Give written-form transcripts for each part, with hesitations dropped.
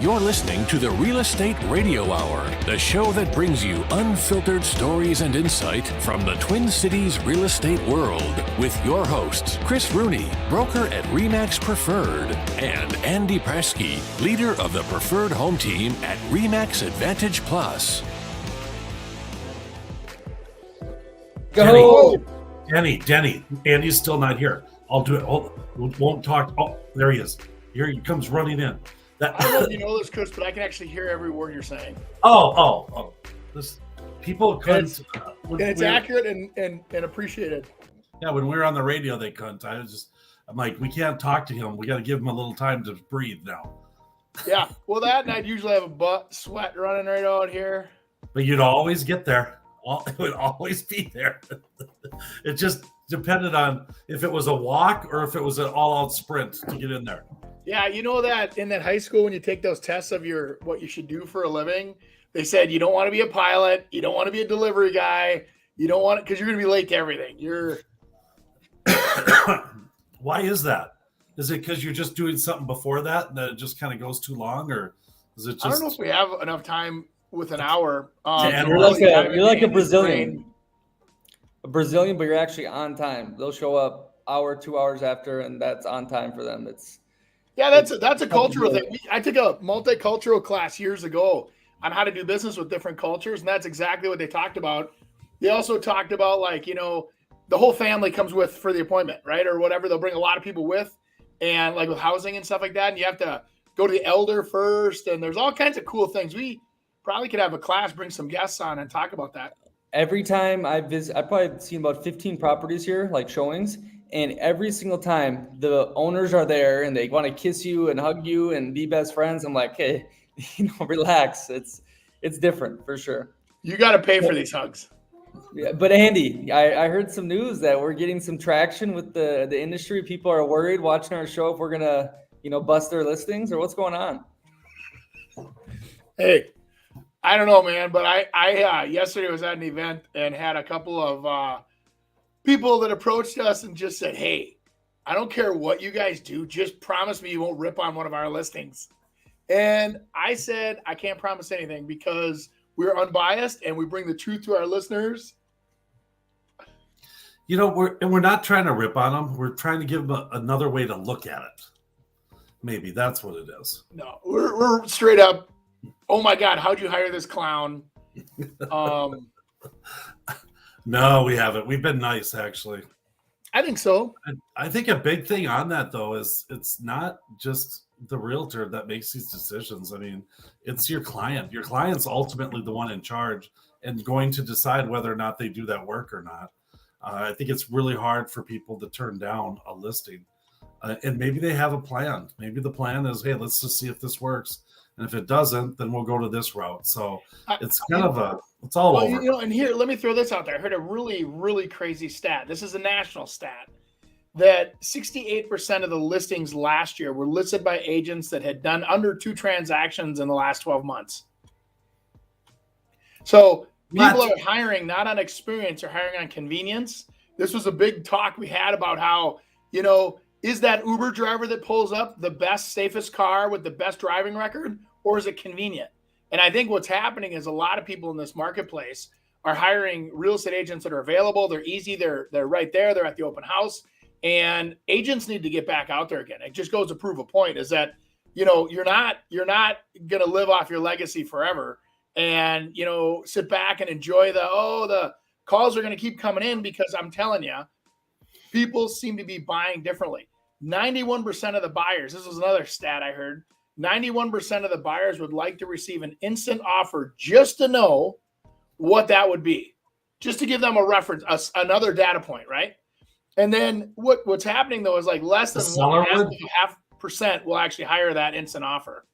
You're listening to the Real Estate Radio Hour, the show that brings you unfiltered stories and insight from the Twin Cities real estate world with your hosts, Chris Rooney, broker at RE/MAX Preferred, and Andy Prasky, leader of the Preferred Home Team at RE/MAX Advantage Plus. Go! Denny, Andy's still not here. I'll do it. Won't talk. Oh, there he is. Here he comes running in. I don't know if you know this, Chris, but I can actually hear every word you're saying. Oh. This people couldn't. And it's accurate and appreciated. Yeah, when we were on the radio, they couldn't. I'm like, we can't talk to him. We got to give him a little time to breathe now. Yeah, well, that and I'd usually have a butt sweat running right out here. But you'd always get there. It would always be there. It just depended on if it was a walk or if it was an all-out sprint to get in there. Yeah, you know that in that high school when you take those tests of what you should do for a living, they said you don't want to be a pilot, you don't want to be a delivery guy, you don't want it because you're going to be late to everything. Why is that? Is it because you're just doing something before that it just kind of goes too long, or is it just? I don't know if we have enough time with an hour. You're like a Brazilian. A Brazilian, but you're actually on time. They'll show up hour, 2 hours after, and that's on time for them. That's a cultural thing. I took a multicultural class years ago on how to do business with different cultures, and that's exactly what they talked about. They also talked about the whole family comes with for the appointment, right, or whatever. They'll bring a lot of people with, and like with housing and stuff like that, and you have to go to the elder first, and there's all kinds of cool things. We probably could have a class, bring some guests on, and talk about that. Every time I visit, I've probably seen about 15 properties here, like showings. And every single time the owners are there and they want to kiss you and hug you and be best friends. I'm like, hey, relax. It's different for sure. You got to pay for these hugs. Yeah, but Andy, I heard some news that we're getting some traction with the industry. People are worried watching our show if we're going to, bust their listings or what's going on. Hey, I don't know, man, but I yesterday was at an event and had a couple of people that approached us and just said, hey, I don't care what you guys do. Just promise me you won't rip on one of our listings. And I said, I can't promise anything because we're unbiased and we bring the truth to our listeners. We're not trying to rip on them. We're trying to give them another way to look at it. Maybe that's what it is. No, we're straight up. Oh my God, how'd you hire this clown? No, we haven't. We've been nice, actually. I think so. I think a big thing on that, though, is it's not just the realtor that makes these decisions. I mean, it's your client. Your client's ultimately the one in charge and going to decide whether or not they do that work or not. I think it's really hard for people to turn down a listing. And maybe they have a plan. Maybe the plan is, hey, let's just see if this works. And if it doesn't, then we'll go to this route. So it's kind of it's all over. And here, let me throw this out there. I heard a really, really crazy stat. This is a national stat that 68% of the listings last year were listed by agents that had done under 2 transactions in the last 12 months. So people are hiring not on experience, or hiring on convenience. This was a big talk we had about how, is that Uber driver that pulls up the best, safest car with the best driving record, or is it convenient? And I think what's happening is a lot of people in this marketplace are hiring real estate agents that are available. They're easy. They're right there. They're at the open house. And agents need to get back out there again. It just goes to prove a point is that, you're not going to live off your legacy forever and, sit back and enjoy the calls are going to keep coming in, because I'm telling you, people seem to be buying differently. 91% of the buyers, this was another stat I heard, 91% of the buyers would like to receive an instant offer just to know what that would be, just to give them a reference, another data point, right? And then what's happening, though, is like less than 0.5% will actually hire that instant offer.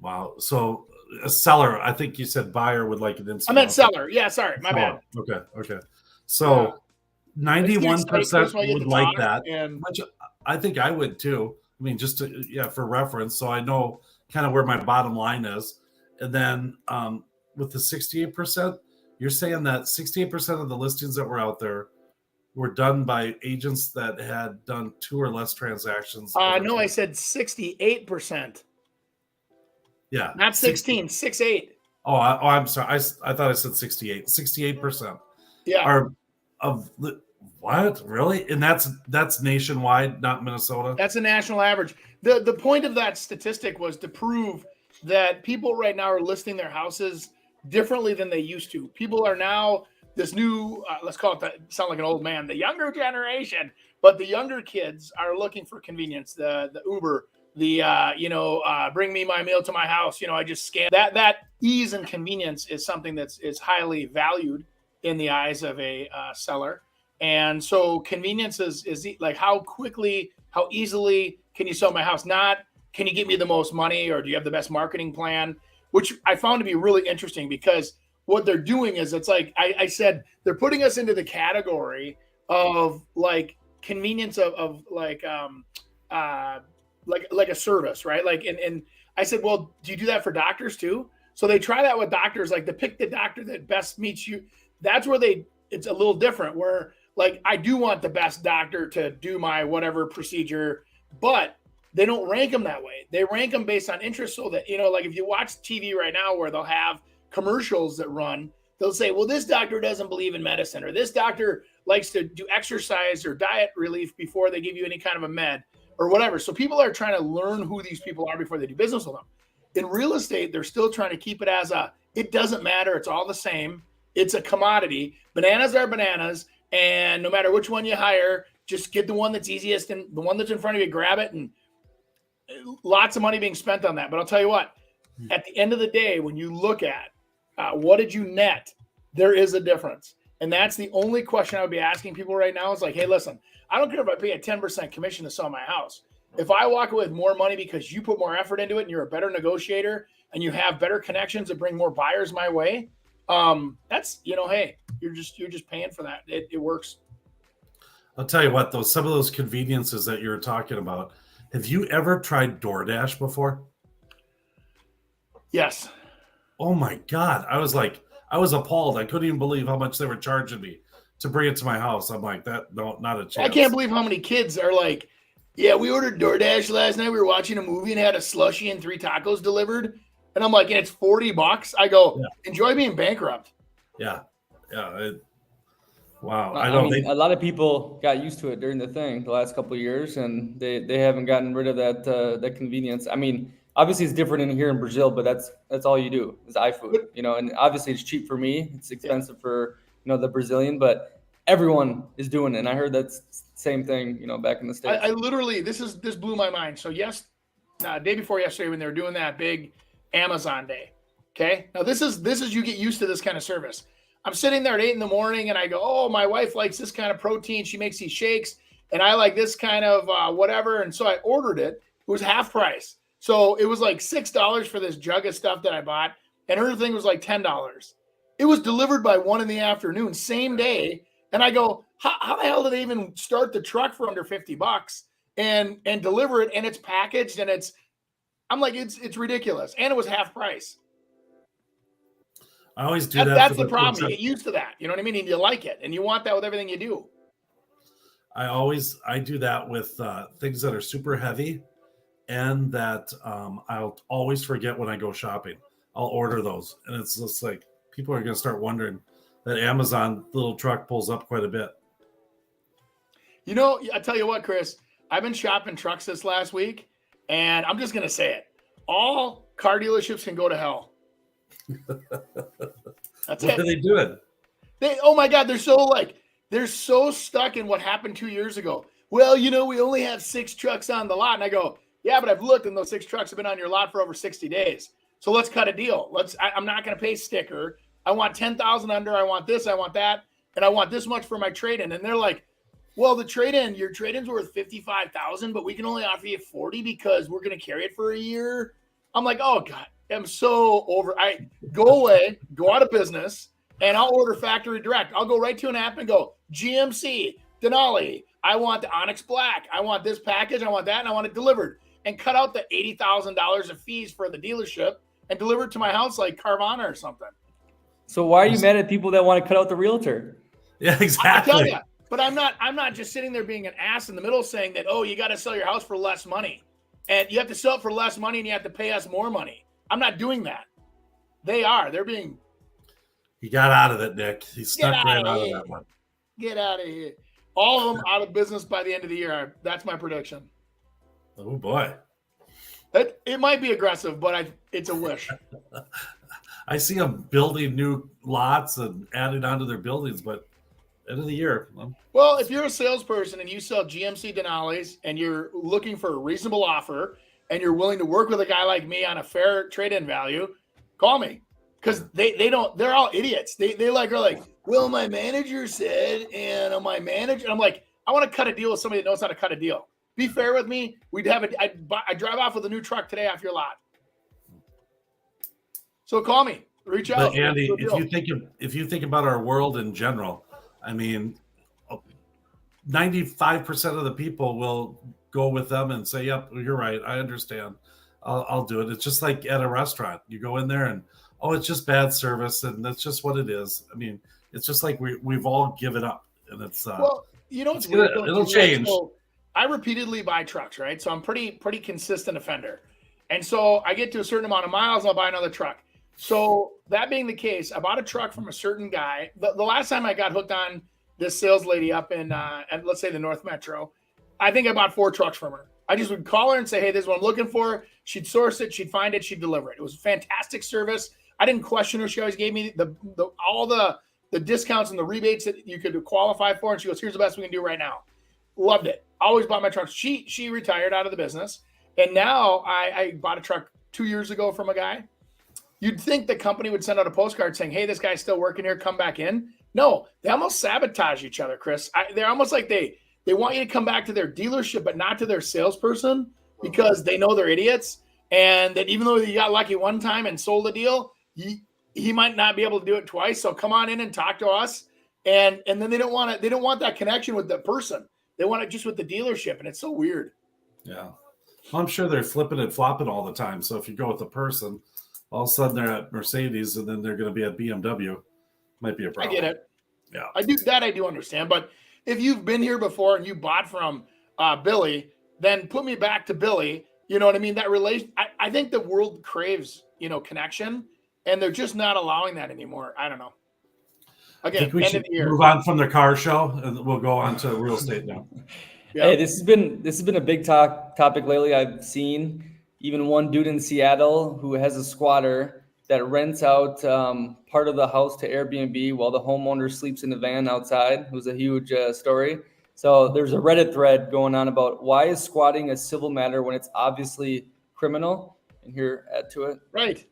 Wow. So a seller, I think you said buyer would like an instant I meant offer. seller. Yeah, sorry. My bad. Okay. So 91% would like that, which I think I would too. I mean, just for reference, so I know kind of where my bottom line is. And then with the 68%, you're saying that 68% of the listings that were out there were done by agents that had done 2 or less transactions. No, I said 68%. Yeah. Not 16, 6'8". I'm sorry. I thought I said 68. 68% Yeah. are of the what? Really? And that's nationwide, not Minnesota. That's a national average. The point of that statistic was to prove that people right now are listing their houses differently than they used to. People are now this new, let's call it that, sound like an old man, the younger generation, but the younger kids are looking for convenience, the Uber, bring me my meal to my house. I just scan that ease and convenience is something is highly valued in the eyes of a seller. And so convenience is like how quickly, how easily can you sell my house? Not can you get me the most money, or do you have the best marketing plan? Which I found to be really interesting, because what they're doing is, it's like I said, they're putting us into the category of like convenience of like a service, right? Like, and I said, well, do you do that for doctors too? So they try that with doctors, like to pick the doctor that best meets you. That's where it's a little different, where like I do want the best doctor to do my whatever procedure, but they don't rank them that way. They rank them based on interest, so that, like if you watch TV right now where they'll have commercials that run, they'll say, well, this doctor doesn't believe in medicine, or this doctor likes to do exercise or diet relief before they give you any kind of a med or whatever. So people are trying to learn who these people are before they do business with them. In real estate, they're still trying to keep it as it doesn't matter. It's all the same. It's a commodity. Bananas are bananas. And no matter which one you hire, just get the one that's easiest, and the one that's in front of you, grab it, and lots of money being spent on that. But I'll tell you what, at the end of the day, when you look at what did you net, there is a difference. And that's the only question I would be asking people right now is like, hey, listen, I don't care if I pay a 10% commission to sell my house. If I walk away with more money because you put more effort into it and you're a better negotiator and you have better connections that bring more buyers my way, that's, hey, you're just paying for that. It works. I'll tell you what, though, some of those conveniences that you're talking about, have you ever tried DoorDash before? Yes. Oh my God. I was appalled. I couldn't even believe how much they were charging me to bring it to my house. I'm like, no, not a chance. I can't believe how many kids are like, yeah, we ordered DoorDash last night. We were watching a movie and had a slushie and 3 tacos delivered. And I'm like, and it's $40. I go, enjoy being bankrupt. Yeah. Yeah. Wow. I mean, a lot of people got used to it during the last couple of years, and they haven't gotten rid of that convenience. I mean, obviously it's different in here in Brazil, but that's all you do is iFood, and obviously it's cheap for me. It's expensive for, the Brazilian, but everyone is doing it. And I heard that's the same thing, back in the States. I literally, this blew my mind. So day before yesterday, when they were doing that big Amazon day. Okay. Now this is, you get used to this kind of service. I'm sitting there at 8 a.m. and I go, oh, my wife likes this kind of protein. She makes these shakes, and I like this kind of whatever. And so I ordered it. It was half price. So it was like $6 for this jug of stuff that I bought. And her thing was like $10. It was delivered by 1 p.m, same day. And I go, how the hell did they even start the truck for under $50 and deliver it? And it's packaged, and I'm like, it's ridiculous. And it was half price. I always do that. That's the problem. You get used to that. You know what I mean? And you like it, and you want that with everything you do. I do that with things that are super heavy, and that I'll always forget when I go shopping. I'll order those, and it's just like people are going to start wondering that Amazon little truck pulls up quite a bit. I tell you what, Chris, I've been shopping trucks this last week, and I'm just going to say it. All car dealerships can go to hell. That's what are they doing? Oh my God, they're so stuck in what happened 2 years ago. Well, we only have 6 trucks on the lot. And I go, yeah, but I've looked, and those 6 trucks have been on your lot for over 60 days. So let's cut a deal. I'm not going to pay sticker. I want 10,000 under. I want this, I want that. And I want this much for my trade-in. And they're like, well, your trade-in's worth 55,000, but we can only offer you 40 because we're going to carry it for a year. I'm like, oh God, I'm so over. I go away, go out of business, and I'll order factory direct. I'll go right to an app and go, GMC, Denali, I want the Onyx Black. I want this package. I want that. And I want it delivered, and cut out the $80,000 of fees for the dealership and deliver it to my house like Carvana or something. So why are you mad at people that want to cut out the realtor? Yeah, exactly. I tell you, but I'm not just sitting there being an ass in the middle saying that, oh, you got to sell your house for less money, and you have to sell it for less money, and you have to pay us more money. I'm not doing that. They are. They're being. He got out of it, Nick. He snuck right out of here. that one. Get out of here. All of them out of business by the end of the year. That's my prediction. Oh boy. It might be aggressive, but it's a wish. I see them building new lots and adding onto their buildings, but end of the year. Well, if you're a salesperson and you sell GMC Denali's and you're looking for a reasonable offer and you're willing to work with a guy like me on a fair trade-in value, call me. Because they're all idiots. They are like, well, my manager said, and my manager, I'm like, I want to cut a deal with somebody that knows how to cut a deal. Be fair with me. I drive off with a new truck today off your lot. So call me, reach out. But Andy, if you think about our world in general, I mean, 95% of the people will go with them and say, yep, you're right. I understand. I'll do it. It's just like at a restaurant. You go in there and, oh, it's just bad service. And that's just what it is. I mean, it's just like we've all given up. And it's, well, you know, it'll change. So I repeatedly buy trucks, right? So I'm pretty consistent offender. And so I get to a certain amount of miles, I'll buy another truck. So that being the case, I bought a truck from a certain guy. The last time I got hooked on this sales lady up in, let's say the North Metro, I think I bought 4 trucks from her. I just would call her and say, hey, this is what I'm looking for. She'd source it. She'd find it. She'd deliver it. It was fantastic service. I didn't question her. She always gave me all the discounts and the rebates that you could qualify for. And she goes, here's the best we can do right now. Loved it. Always bought my trucks. She retired out of the business. And now I bought a truck 2 years ago from a guy. You'd think the company would send out a postcard saying, hey, this guy's still working here. Come back in. No, they almost sabotage each other, Chris. They're almost like they want you to come back to their dealership, but not to their salesperson because they know they're idiots. And that even though you got lucky one time and sold a deal, he might not be able to do it twice. So come on in and talk to us. And then they don't want that connection with the person. They want it just with the dealership. And it's so weird. Yeah. Well, I'm sure they're flipping and flopping all the time. So if you go with a person, all of a sudden they're at Mercedes and then they're going to be at BMW. Might be a problem. I get it. Yeah. I do understand. But if you've been here before and you bought from Billy, then put me back to Billy. You know what I mean? That relation. I think the world craves, connection, and they're just not allowing that anymore. I don't know. Again, we should move on from the car show, and we'll go on to real estate now. Yeah. Hey, this has been a big topic lately. I've seen even one dude in Seattle who has a squatter that rents out part of the house to Airbnb while the homeowner sleeps in the van outside. It was a huge story. So there's a Reddit thread going on about why is squatting a civil matter when it's obviously criminal? And here, add to it. Right.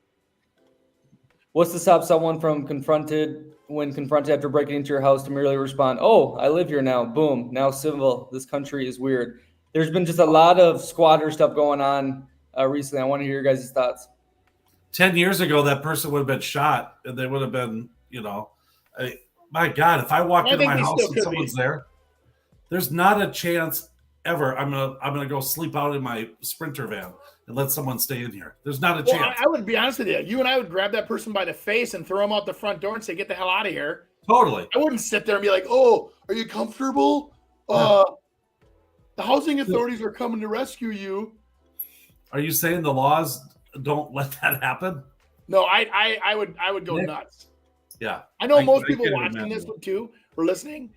What's to stop someone from confronted after breaking into your house to merely respond, oh, I live here now, boom, now civil, this country is weird. There's been just a lot of squatter stuff going on recently. I want to hear your guys' thoughts. 10 years ago, that person would have been shot, and they would have been, my God, if I walk into my house and someone's there, there's not a chance ever I'm gonna go sleep out in my Sprinter van and let someone stay in here. There's not a chance. I would be honest with you. You and I would grab that person by the face and throw him out the front door and say, get the hell out of here. Totally. I wouldn't sit there and be like, oh, are you comfortable? The housing authorities are coming to rescue you. Are you saying the laws don't let that happen? No, I would go nuts. Yeah. I know most people watching this too or listening.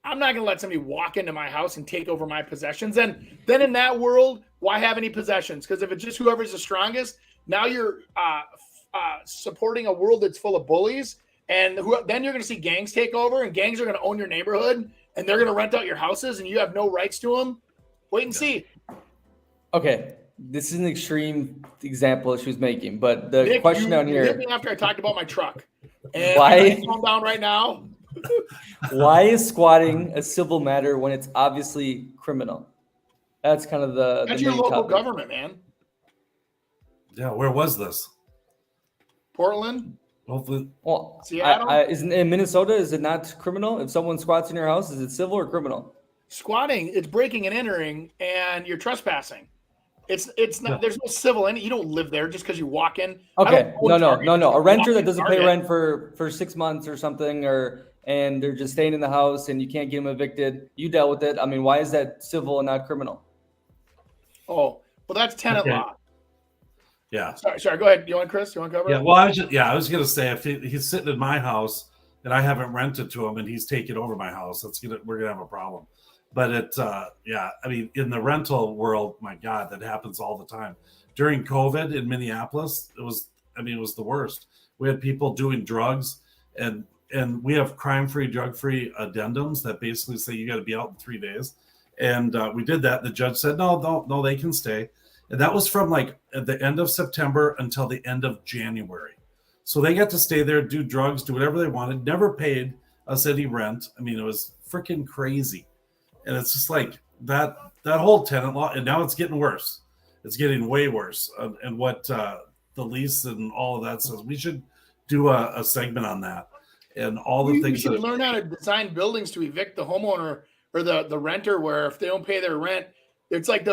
I'm not going to let somebody walk into my house and take over my possessions. And then in that world, why have any possessions? Because if it's just whoever's the strongest, now you're supporting a world that's full of bullies. And then you're going to see gangs take over, and gangs are going to own your neighborhood, and they're going to rent out your houses, and you have no rights to them. Wait and see. Okay. This is an extreme example she was making, but the Nick, question down you here. hit me after I talked about my truck. And Why? calm down right now. Why is squatting a civil matter when it's obviously criminal? That's kind of the That's the your main local topic. government, man. Yeah. Where was this? Portland? Hopefully. Well, Seattle? Isn't in Minnesota? Is it not criminal if someone squats in your house? Is it civil or criminal? Squatting, it's breaking and entering, and you're trespassing. It's not. There's no civil in it. You don't live there just because you walk in. Okay, no. A renter that doesn't pay Target. rent for 6 months or something, and they're just staying in the house and you can't get them evicted. You dealt with it. I mean, why is that civil and not criminal? Oh, well, that's tenant law. Yeah. Sorry. Go ahead. You want Chris? You want to cover? Yeah. it? Well, I was gonna say if he's sitting in my house and I haven't rented to him and he's taking over my house, we're gonna have a problem. But I mean, in the rental world, my God, that happens all the time. During COVID in Minneapolis, it was the worst. We had people doing drugs, and we have crime-free, drug-free addendums that basically say you got to be out in 3 days. And we did that. The judge said, no, they can stay. And that was from like at the end of September until the end of January. So they got to stay there, do drugs, do whatever they wanted, never paid us any rent. I mean, it was freaking crazy. And it's just like that whole tenant law, and now it's getting worse. It's getting way worse. And what the lease and all of that says, we should do a segment on that and all the things. We should learn how to design buildings to evict the homeowner or the renter, where if they don't pay their rent, it's like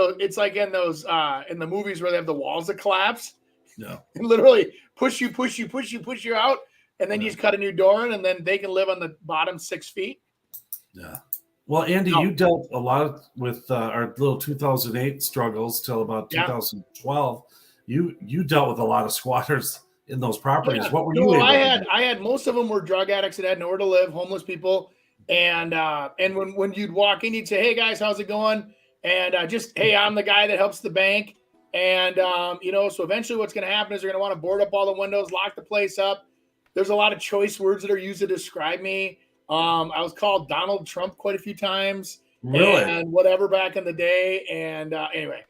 in those in the movies where they have the walls that collapse. Yeah. And literally push you out, and then you just cut a new door in, and then they can live on the bottom 6 feet. Yeah. Well, Andy, you dealt a lot with our little 2008 struggles till about 2012. You dealt with a lot of squatters in those properties. Yeah. What were you able to do? I had most of them were drug addicts that had nowhere to live, homeless people. And when you'd walk in, you'd say, "Hey guys, how's it going?" And hey, I'm the guy that helps the bank. And so eventually what's going to happen is they're going to want to board up all the windows, lock the place up. There's a lot of choice words that are used to describe me. I was called Donald Trump quite a few times, really, and whatever back in the day. And anyway,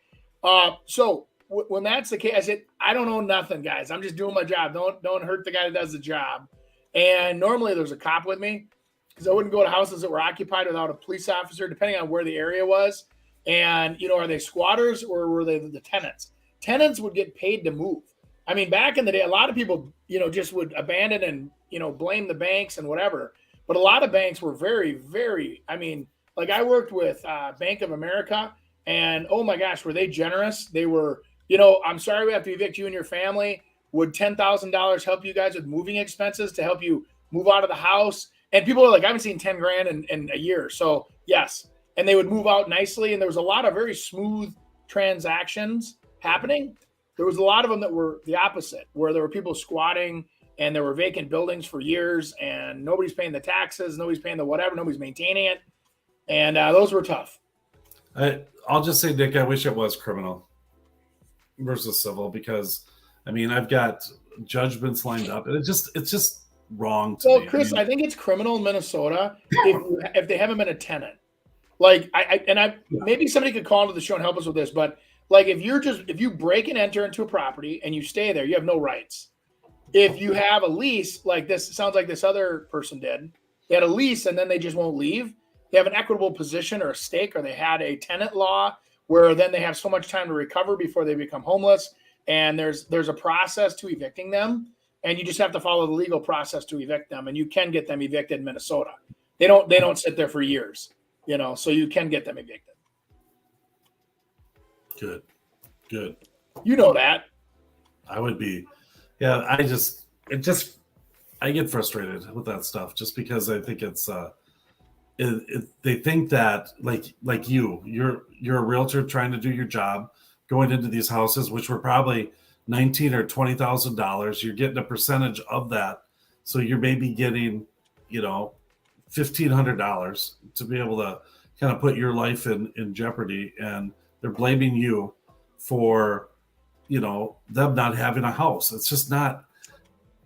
so when that's the case, I said, I don't know nothing, guys. I'm just doing my job. Don't hurt the guy that does the job. And normally there's a cop with me, because I wouldn't go to houses that were occupied without a police officer, depending on where the area was. And, are they squatters or were they the tenants? Tenants would get paid to move. I mean, back in the day, a lot of people, just would abandon and, blame the banks and whatever. But a lot of banks were very, very, like I worked with Bank of America, and oh my gosh, were they generous? They were, I'm sorry we have to evict you and your family. Would $10,000 help you guys with moving expenses to help you move out of the house? And people are like, I haven't seen 10 grand in a year. So yes. And they would move out nicely. And there was a lot of very smooth transactions happening. There was a lot of them that were the opposite, where there were people squatting and there were vacant buildings for years and nobody's paying the taxes, nobody's paying the whatever, nobody's maintaining it. And those were tough. I'll just say, Nick, I wish it was criminal versus civil, because I've got judgments lined up, and it's just wrong to me. Well, Chris, I think it's criminal in Minnesota if they haven't been a tenant. Like maybe somebody could call into the show and help us with this, but like if you break and enter into a property and you stay there, you have no rights. If you have a lease, like this sounds like this other person did, they had a lease and then they just won't leave. They have an equitable position or a stake, or they had a tenant law where then they have so much time to recover before they become homeless. And there's a process to evicting them, and you just have to follow the legal process to evict them. And you can get them evicted in Minnesota. They don't sit there for years, so you can get them evicted. Good. You know that. I would be. Yeah, I get frustrated with that stuff, just because I think it's they think that like you're a realtor trying to do your job, going into these houses, which were probably $19,000 or $20,000. You're getting a percentage of that, so you're maybe getting $1,500 to be able to kind of put your life in jeopardy, and they're blaming you for them not having a house. It's just not,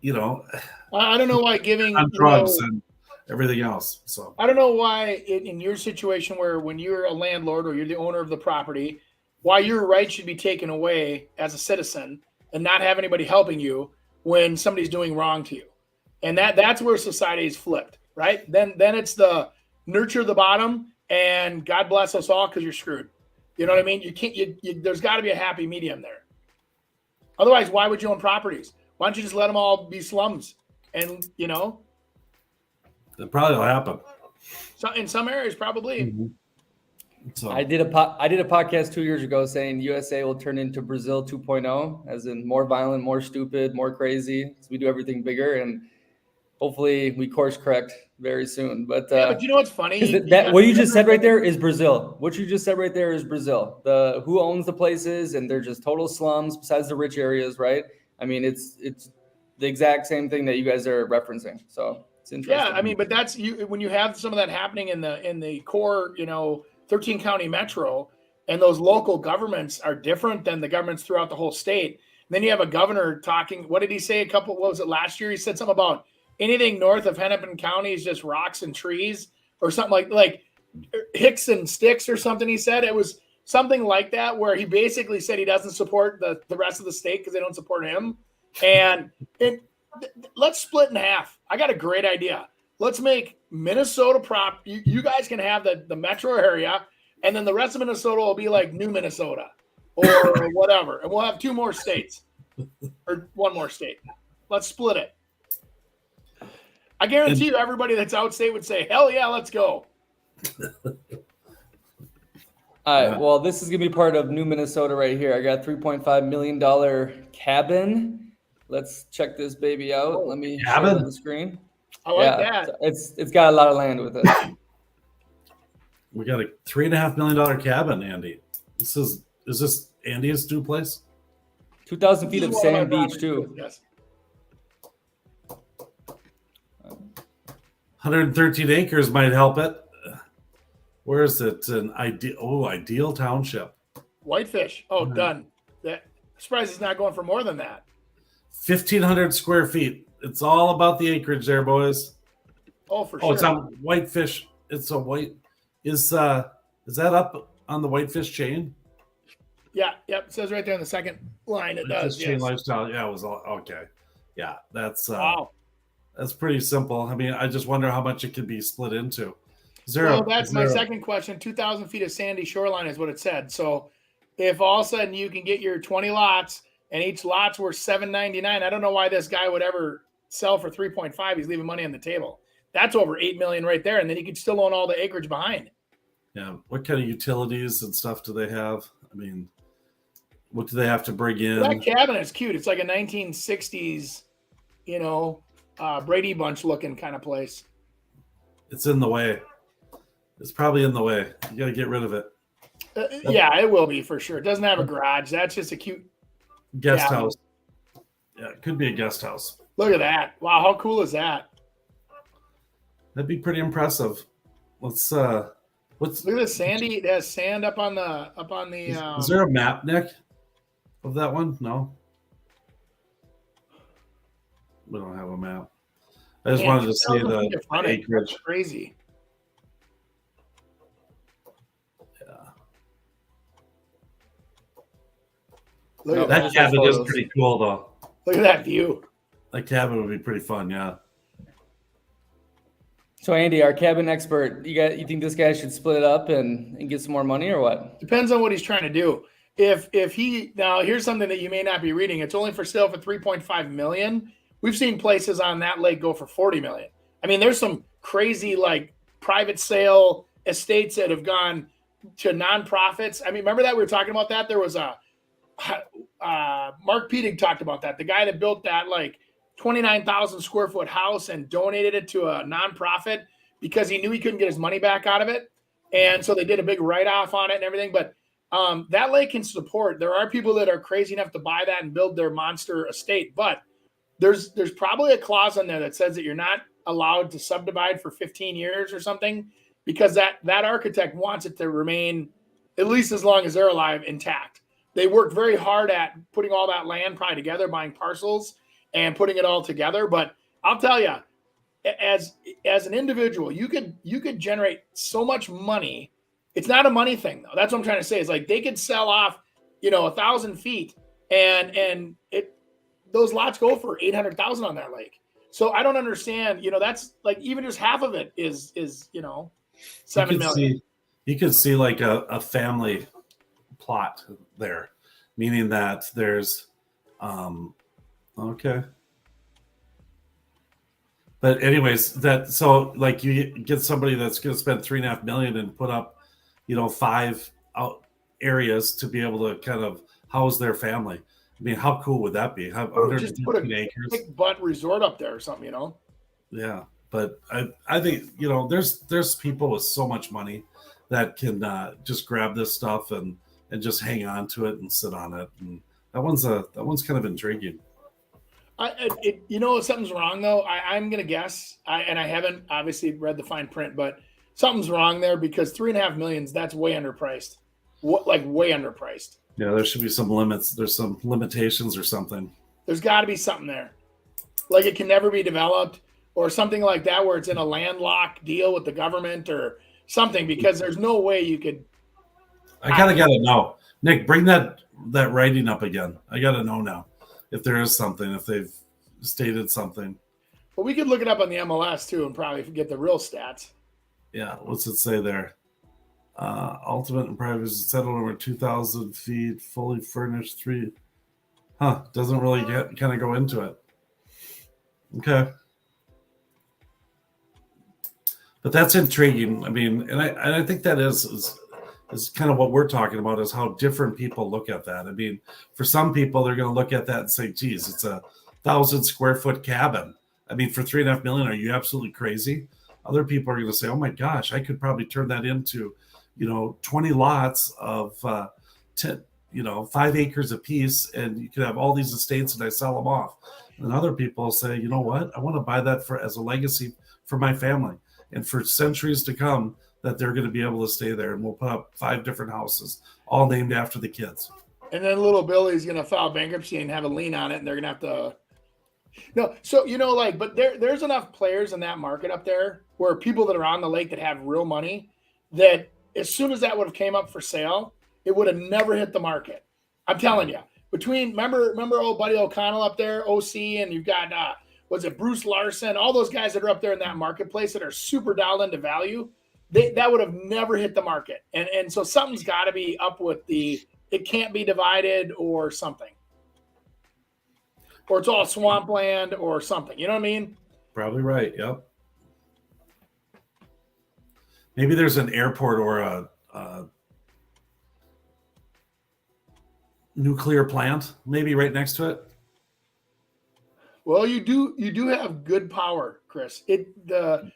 I don't know why giving on drugs and everything else. So I don't know why in your situation, where when you're a landlord or you're the owner of the property, why your rights should be taken away as a citizen and not have anybody helping you when somebody's doing wrong to you. And that's where society is flipped, right? Then it's the nurture the bottom and God bless us all because you're screwed. You know what I mean? You can't. There's got to be a happy medium there. Otherwise, why would you own properties? Why don't you just let them all be slums? And that probably will happen. So in some areas, probably. Mm-hmm. So I did a podcast 2 years ago saying USA will turn into Brazil 2.0, as in more violent, more stupid, more crazy. So we do everything bigger, and hopefully we course correct very soon. But but you know what's funny? what you just said right there is Brazil. What you just said right there is Brazil. The who owns the places, and they're just total slums besides the rich areas, right? I mean, it's the exact same thing that you guys are referencing. So it's interesting. Yeah, I mean, but that's when you have some of that happening in the core, 13 county metro, and those local governments are different than the governments throughout the whole state. And then you have a governor talking. What did he say? What was it last year? He said something about anything north of Hennepin County is just rocks and trees, or something like hicks and sticks or something. He said it was something like that, where he basically said he doesn't support the rest of the state because they don't support him. And let's split in half. I got a great idea. Let's make Minnesota you guys can have the metro area, and then the rest of Minnesota will be like New Minnesota or whatever. And we'll have 2 more states or 1 more state. Let's split it. I guarantee you everybody that's outstate would say, hell yeah, let's go. All right. Well, this is going to be part of New Minnesota right here. I got $3.5 million cabin. Let's check this baby out. Let me share the screen. I like that. It's got a lot of land with it. We got a $3.5 million cabin, Andy. Is this Andy's new place? 2,000 feet of sand beach too. Yes. 113 acres might help it. Where is it? Ideal Township. Whitefish. Oh, done. I'm surprised he's not going for more than that. 1,500 square feet. It's all about the acreage there, boys. Oh, for sure. It's on Whitefish. It's a white. Is that up on the Whitefish chain? Yeah. Yep. It says right there in the second line. It does. Chain Yes. lifestyle. Yeah, it was all okay. Yeah, that's Wow. That's pretty simple. I mean, I just wonder how much it could be split into. That's my second question. 2,000 feet of sandy shoreline is what it said. So if all of a sudden you can get your 20 lots and each lot's worth $799, I don't know why this guy would ever sell for 3.5. He's leaving money on the table. That's over $8 million right there. And then he could still own all the acreage behind. Yeah. What kind of utilities and stuff do they have? I mean, what do they have to bring in? That cabin is cute. It's like a 1960s, Brady Bunch looking kind of place. It's in the way. It's probably in the way. You got to get rid of it. Yeah, it will be for sure. It doesn't have a garage. That's just a cute guest house. Yeah, it could be a guest house. Look at that. Wow, how cool is that? That'd be pretty impressive. Look at the sandy. It has sand up on the Is there a map, Nick, of that one? No. We don't have a map. I just wanted to see the acreage. That's crazy. Yeah. That cabin is pretty cool, though. Look at that view. That cabin would be pretty fun, yeah. So Andy, our cabin expert, you think this guy should split it up and get some more money or what? Depends on what he's trying to do. If he now here's something that you may not be reading. It's only for sale for $3.5 million. We've seen places on that lake go for $40 million. I mean, there's some crazy like private sale estates that have gone to nonprofits. I mean, remember that we were talking about that? There was a Mark Pedig talked about that. The guy that built that like 29,000 square foot house and donated it to a nonprofit because he knew he couldn't get his money back out of it. And so they did a big write-off on it and everything. But that lake can support. There are people that are crazy enough to buy that and build their monster estate. But there's probably a clause on there that says that you're not allowed to subdivide for 15 years or something because that architect wants it to remain at least as long as they're alive intact. They worked very hard at putting all that land probably together, buying parcels and putting it all together. But I'll tell you, as an individual, you could generate so much money. It's not a money thing though. That's what I'm trying to say. Is like they could sell off, 1,000 feet and those lots go for 800,000 on that lake. So I don't understand, that's like even just half of it is $7 million. You could see like a family plot there, meaning that there's okay. But anyways, so like you get somebody that's going to spend $3.5 million and put up, 5 areas to be able to kind of house their family. I mean, how cool would that be? Have 115 acres? Big butt resort up there or something, Yeah, But I think, there's people with so much money that can just grab this stuff and just hang on to it and sit on it. And that one's kind of intriguing. Something's wrong though. I'm gonna guess. I haven't obviously read the fine print, but something's wrong there because $3.5 million, that's way underpriced. Way underpriced. Yeah, there should be some limits. There's some limitations or something. There's got to be something there. Like it can never be developed or something like that where it's in a landlocked deal with the government or something, because there's no way you could. I kind of got to know. Nick, bring that writing up again. I got to know now if there is something, if they've stated something. But we could look it up on the MLS too and probably get the real stats. Yeah, what's it say there? Ultimate and private is settled over 2,000 feet, fully furnished, doesn't really kind of go into it. Okay. But that's intriguing. I mean, and I think that is kind of what we're talking about, is how different people look at that. I mean, for some people, they're going to look at that and say, geez, it's a 1,000 square foot cabin. I mean, for $3.5 million, are you absolutely crazy? Other people are going to say, oh my gosh, I could probably turn that into, 20 lots of 5 acres apiece, and you could have all these estates and I sell them off. And other people say, you know what? I want to buy that as a legacy for my family and for centuries to come, that they're going to be able to stay there. And we'll put up 5 different houses, all named after the kids. And then little Billy's going to file bankruptcy and have a lien on it, and they're going to have to. No, so but there's enough players in that market up there where people that are on the lake that have real money, that as soon as that would have came up for sale, it would have never hit the market. I'm telling you. Remember old Buddy O'Connell up there, OC, and you've got Bruce Larson, all those guys that are up there in that marketplace that are super dialed into value, that would have never hit the market. And so something's got to be up with it can't be divided or something. Or it's all swampland or something. You know what I mean? Probably right. Yep. Maybe there's an airport or a nuclear plant maybe right next to it. Well, you do have good power, Chris. The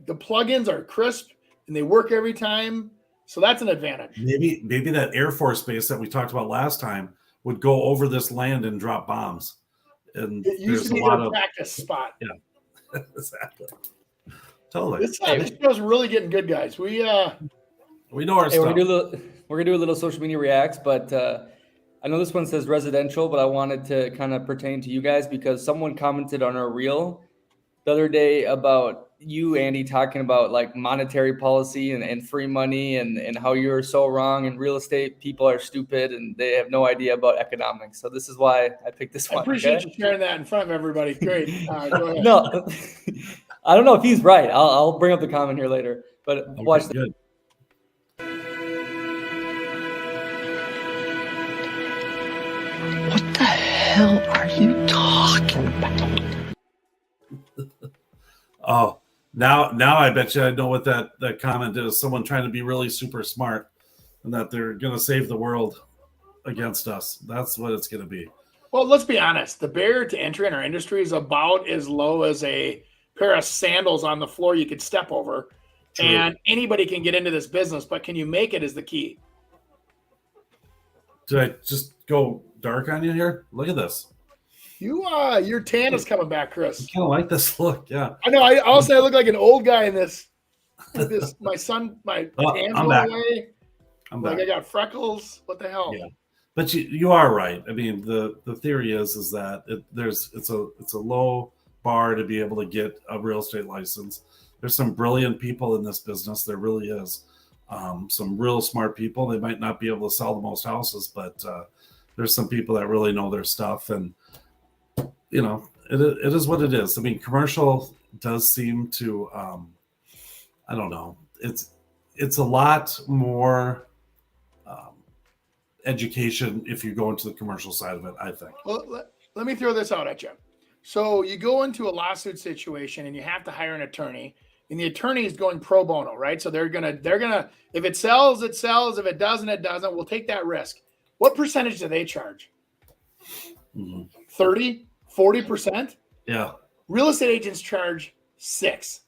plugins are crisp and they work every time. So that's an advantage. Maybe that Air Force base that we talked about last time would go over this land and drop bombs. And it used to be their practice spot. Yeah, exactly. Totally. This show's really getting good, guys. We know our stuff. We're gonna do a little social media reacts, but I know this one says residential, but I wanted to kind of pertain to you guys because someone commented on our reel the other day about you, Andy, talking about like monetary policy and free money and how you're so wrong and real estate people are stupid and they have no idea about economics. So this is why I picked this one. I appreciate you sharing that in front of everybody. Great. Go ahead. No, I don't know if he's right. I'll bring up the comment here later, but watch this. Good. What the hell are you talking about? Oh, now I bet you I know what that comment is. Someone trying to be really super smart and that they're going to save the world against us. That's what it's going to be. Well, let's be honest. The barrier to entry in our industry is about as low as a pair of sandals on the floor you could step over. True. And anybody can get into this business, but can you make it is the key. Did I just go dark on you here? Look at this. Your tan is coming back, Chris. I kind of like this look. Yeah. I know. I look like an old guy in this. My tan's going away. I'm back. I got freckles. What the hell? Yeah. But you are right. I mean, the theory is that it's a low bar to be able to get a real estate license. There's some brilliant people in this business. There really is. Some real smart people. They might not be able to sell the most houses, but there's some people that really know their stuff. And, it is what it is. I mean, commercial does seem to, I don't know. It's a lot more education if you go into the commercial side of it, I think. Well, let me throw this out at you. So you go into a lawsuit situation and you have to hire an attorney. And the attorney is going pro bono, right? So they're gonna, if it sells, it sells. If it doesn't, it doesn't. We'll take that risk. What percentage do they charge? 30, 40%? Yeah. Real estate agents charge 6,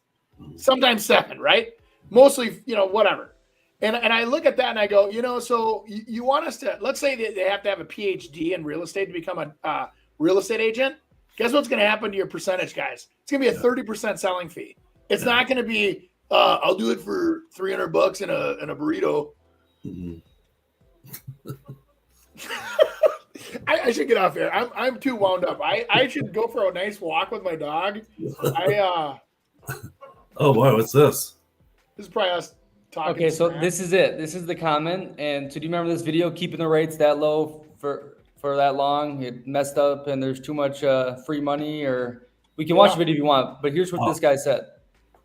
sometimes 7, right? Mostly, whatever. And I look at that and I go, so you want us to, let's say that they have to have a PhD in real estate to become a real estate agent. Guess what's going to happen to your percentage, guys? It's going to be a 30% selling fee. It's not going to be, I'll do it for $300 in a burrito. Mm-hmm. I should get off here. I'm too wound up. I should go for a nice walk with my dog. Oh boy, what's this? This is probably us talking. Okay, so this is it. This is the comment. And so do you remember this video, keeping the rates that low for that long? It messed up and there's too much free money, or we can watch the video if you want, but here's what this guy said.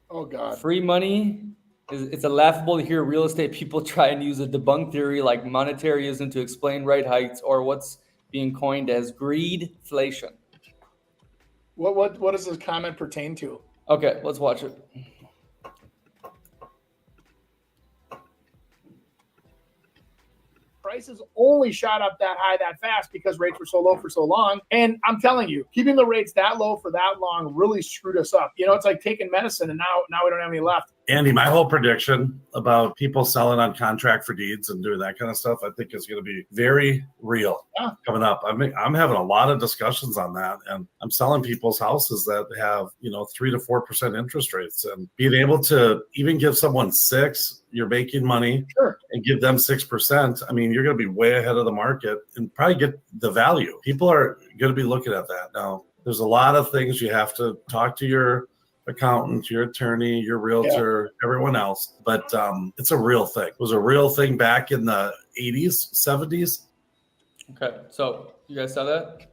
Oh God. Free money it's a laughable to hear real estate people try and use a debunked theory like monetaryism to explain rate hikes, or what's being coined as greedflation. What does this comment pertain to? Okay, let's watch it. Prices only shot up that high that fast because rates were so low for so long. And I'm telling you, keeping the rates that low for that long really screwed us up. It's like taking medicine and now we don't have any left. Andy, my whole prediction about people selling on contract for deeds and doing that kind of stuff, I think is going to be very real coming up. I'm having a lot of discussions on that, and I'm selling people's houses that have 3 to 4% interest rates, and being able to even give someone 6, you're making money, and give them 6%. I mean, you're going to be way ahead of the market and probably get the value. People are going to be looking at that now. There's a lot of things you have to talk to your accountant, your attorney, your realtor, everyone else. But it's a real thing. It was a real thing back in the 80s, 70s. Okay, so you guys saw that?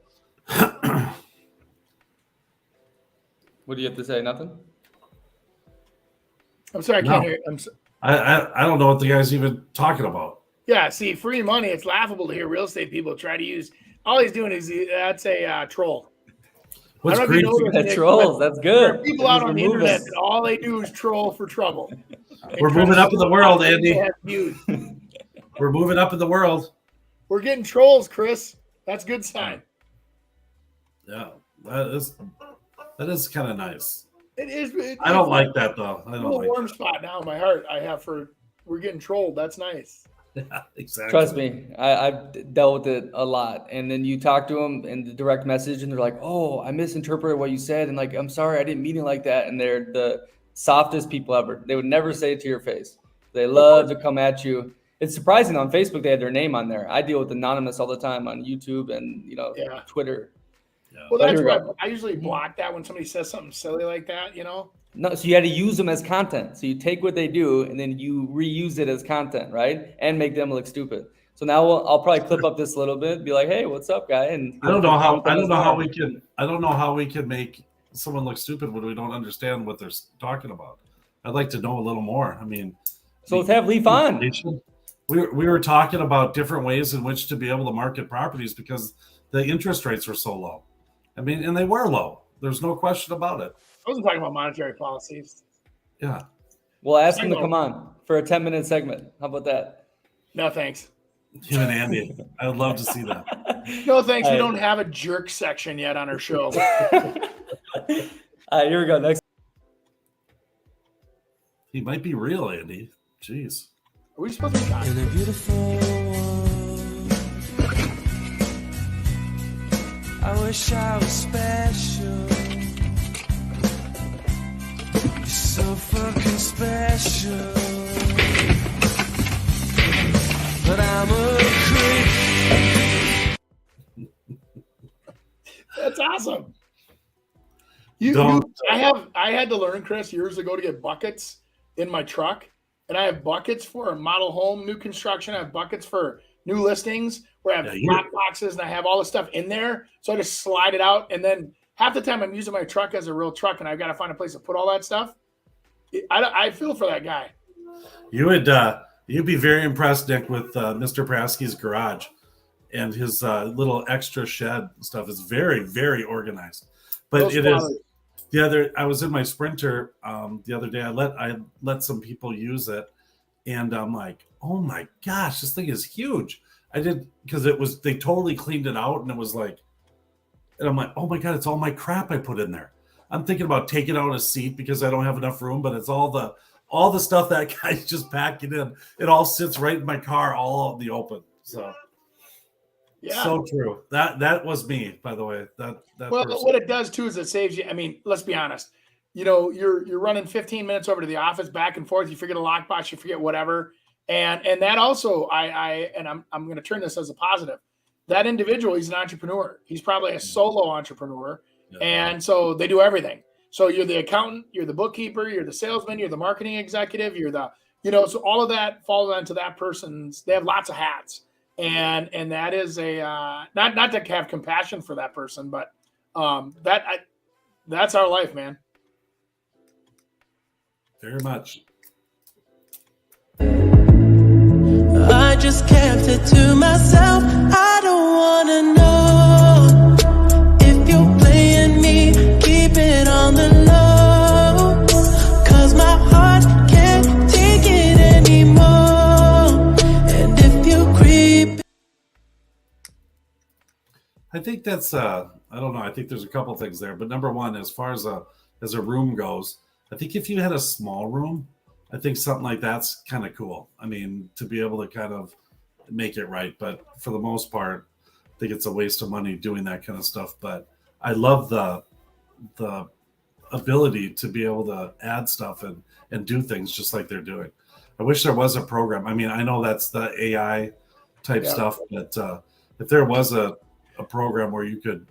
What do you have to say? Nothing? I'm sorry, I can't hear you. I don't know what the guy's even talking about. Yeah, see, free money, it's laughable to hear real estate people try to use. All he's doing is, that's a troll. What's great? Trolls, that's good. There are people out on the internet that all they do is troll for trouble. We're moving up in the world, Andy. We're moving up in the world. We're getting trolls, Chris. That's a good sign. Yeah, that is kind of nice. It is. I don't like that though. I don't like warm spot now in my heart. I have we're getting trolled. That's nice. Yeah, exactly. Trust me, I've dealt with it a lot. And then you talk to them in the direct message, and they're like, "Oh, I misinterpreted what you said," and like, "I'm sorry, I didn't mean it like that." And they're the softest people ever. They would never say it to your face. They love to come at you. It's surprising on Facebook they have their name on there. I deal with anonymous all the time on YouTube and Twitter. Yeah. Well, that's right. I usually block that when somebody says something silly like that. No, so you had to use them as content. So you take what they do and then you reuse it as content, right? And make them look stupid. So now I'll probably clip up this a little bit, be like, "Hey, what's up, guy?" And I don't know how we can make someone look stupid when we don't understand what they're talking about. I'd like to know a little more. I mean, so let's have Leaf on. We were talking about different ways in which to be able to market properties because the interest rates were so low. I mean, and they were low. There's no question about it. I wasn't talking about monetary policies. Yeah. We'll ask him to come on for a 10-minute segment. How about that? No, thanks. Him and Andy. I would love to see that. No, thanks. We don't have a jerk section yet on our show. All right, here we go. Next. He might be real, Andy. Jeez. Are we supposed to be talking? In a beautiful world, I wish I was special. You're so fucking special. But I'm a creep. That's awesome. I had to learn, Chris, years ago to get buckets in my truck. And I have buckets for model home, new construction. I have buckets for new listings where I have drop boxes and I have all the stuff in there. So I just slide it out. And then half the time I'm using my truck as a real truck and I've got to find a place to put all that stuff. I feel for that guy. You'd be very impressed, Nick, with Mr. Prasky's garage and his little extra shed stuff is very, very organized. But I was in my Sprinter the other day. I let some people use it, and I'm like, oh my gosh, this thing is huge. I did because they totally cleaned it out, and it was like, and I'm like, oh my god, it's all my crap I put in there. I'm thinking about taking out a seat because I don't have enough room, but it's all the stuff that guy's just packing in. It all sits right in my car, all out in the open. So Yeah. so true. That was me, by the way. That Well, person. what it does too is it saves you. I mean, let's be honest. You're running 15 minutes over to the office, back and forth. You forget a lockbox, you forget whatever, and that also I'm going to turn this as a positive. That individual, he's an entrepreneur. He's probably a solo entrepreneur, and so they do everything. So you're the accountant, you're the bookkeeper, you're the salesman, you're the marketing executive, you're the so all of that falls onto that person's. They have lots of hats, and that is a not to have compassion for that person, but that's our life, man. Very much. I just kept it to myself. I don't wanna know if you're playing me. Keep it on the low, 'cause my heart can't take it anymore. And if you creep, I think that's I don't know. I think there's a couple things there, but number one, as far as a room goes, I think if you had a small room, I think something like that's kind of cool. I mean, to be able to kind of make it right, but for the most part, I think it's a waste of money doing that kind of stuff. But I love the ability to be able to add stuff and do things just like they're doing. I wish there was a program. I mean, I know that's the AI type stuff, but if there was a program where you could,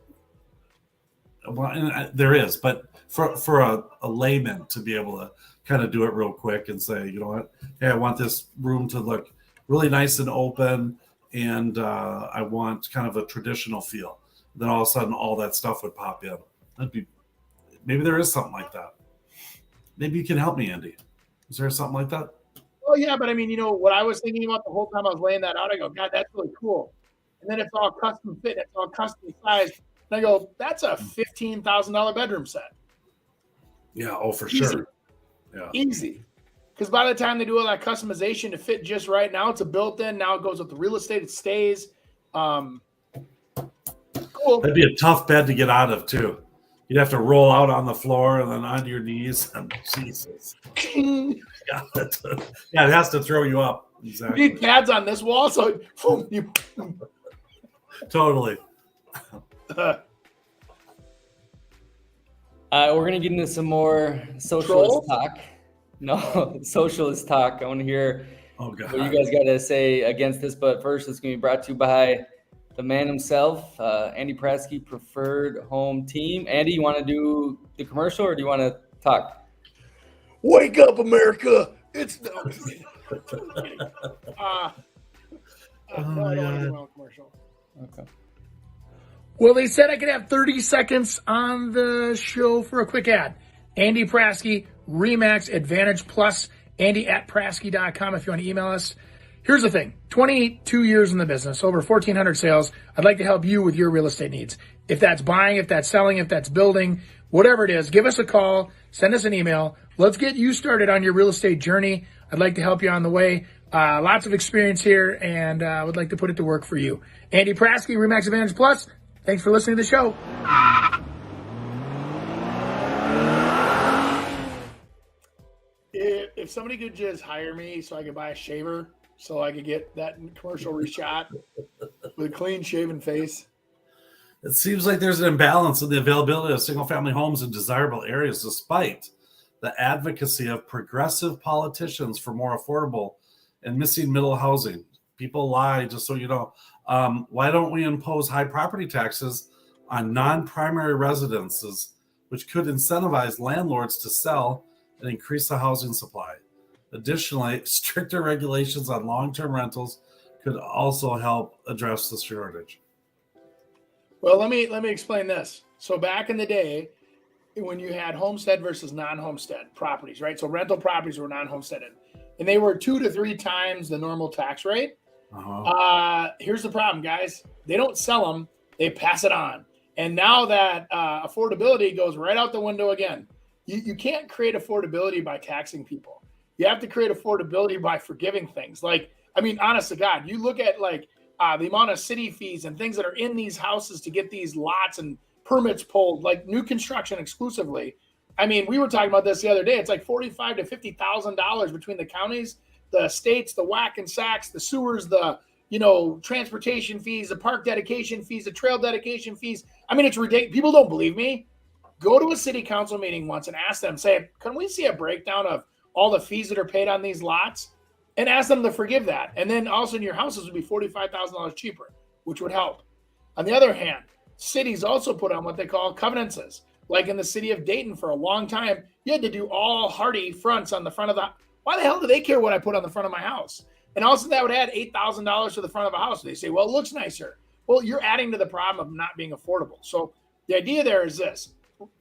well, and there is, but for a layman to be able to kind of do it real quick and say, you know what, hey, I want this room to look really nice and open, and I want kind of a traditional feel. Then all of a sudden, all that stuff would pop in. Maybe there is something like that. Maybe you can help me, Andy. Is there something like that? Oh yeah, but I mean, what I was thinking about the whole time I was laying that out, I go, God, that's really cool. And then it's all custom fit, it's all custom sized. And I go, that's a $15,000 bedroom set. Yeah, oh, for Easy. sure. Yeah. Easy. Because by the time they do all that customization to fit just right, now it's a built-in. Now it goes with the real estate. It stays. Cool. That'd be a tough bed to get out of, too. You'd have to roll out on the floor and then onto your knees. And Jesus. Yeah, it has to throw you up. Exactly. You need pads on this wall, so Totally. We're gonna get into some more socialist talk. No, socialist talk. I want to hear what you guys got to say against this. But first, it's gonna be brought to you by the man himself, Andy Prasky, Preferred Home Team. Andy, you want to do the commercial, or do you want to talk? Wake up, America! It's no. I don't want to do my own commercial. Okay. Well, they said I could have 30 seconds on the show for a quick ad. Andy Prasky, Remax Advantage Plus, Andy@Prasky.com if you want to email us. Here's the thing, 22 years in the business, over 1,400 sales. I'd like to help you with your real estate needs. If that's buying, if that's selling, if that's building, whatever it is, give us a call, send us an email. Let's get you started on your real estate journey. I'd like to help you on the way. Lots of experience here, and I would like to put it to work for you. Andy Prasky, Remax Advantage Plus. Thanks for listening to the show. If somebody could just hire me so I could buy a shaver, so I could get that commercial reshot with a clean shaven face. It seems like there's an imbalance in the availability of single-family homes in desirable areas, despite the advocacy of progressive politicians for more affordable and missing middle housing. People lie, just so you know. Why don't we impose high property taxes on non-primary residences, which could incentivize landlords to sell and increase the housing supply? Additionally, stricter regulations on long-term rentals could also help address the shortage. Well, let me explain this. So back in the day, when you had homestead versus non-homestead properties, right? So rental properties were non-homesteaded, and they were 2 to 3 times the normal tax rate. Here's the problem, guys. They don't sell them, they pass it on. And now that affordability goes right out the window again. You can't create affordability by taxing people. You have to create affordability by forgiving things. Like, I mean, honest to God, you look at like the amount of city fees and things that are in these houses to get these lots and permits pulled, like new construction exclusively. I mean, we were talking about this the other day. It's like $45,000 to $50,000 between the counties, the states, the whack and sacks, the sewers, the transportation fees, the park dedication fees, the trail dedication fees. I mean, it's ridiculous. People don't believe me. Go to a city council meeting once and ask them, say, can we see a breakdown of all the fees that are paid on these lots? And ask them to forgive that. And then all of a sudden your houses would be $45,000 cheaper, which would help. On the other hand, cities also put on what they call covenances. Like in the city of Dayton for a long time, you had to do all hardy fronts on the front of the. Why the hell do they care what I put on the front of my house? And also that would add $8,000 to the front of a house. They say, well, it looks nicer. Well, you're adding to the problem of not being affordable. So the idea there is this: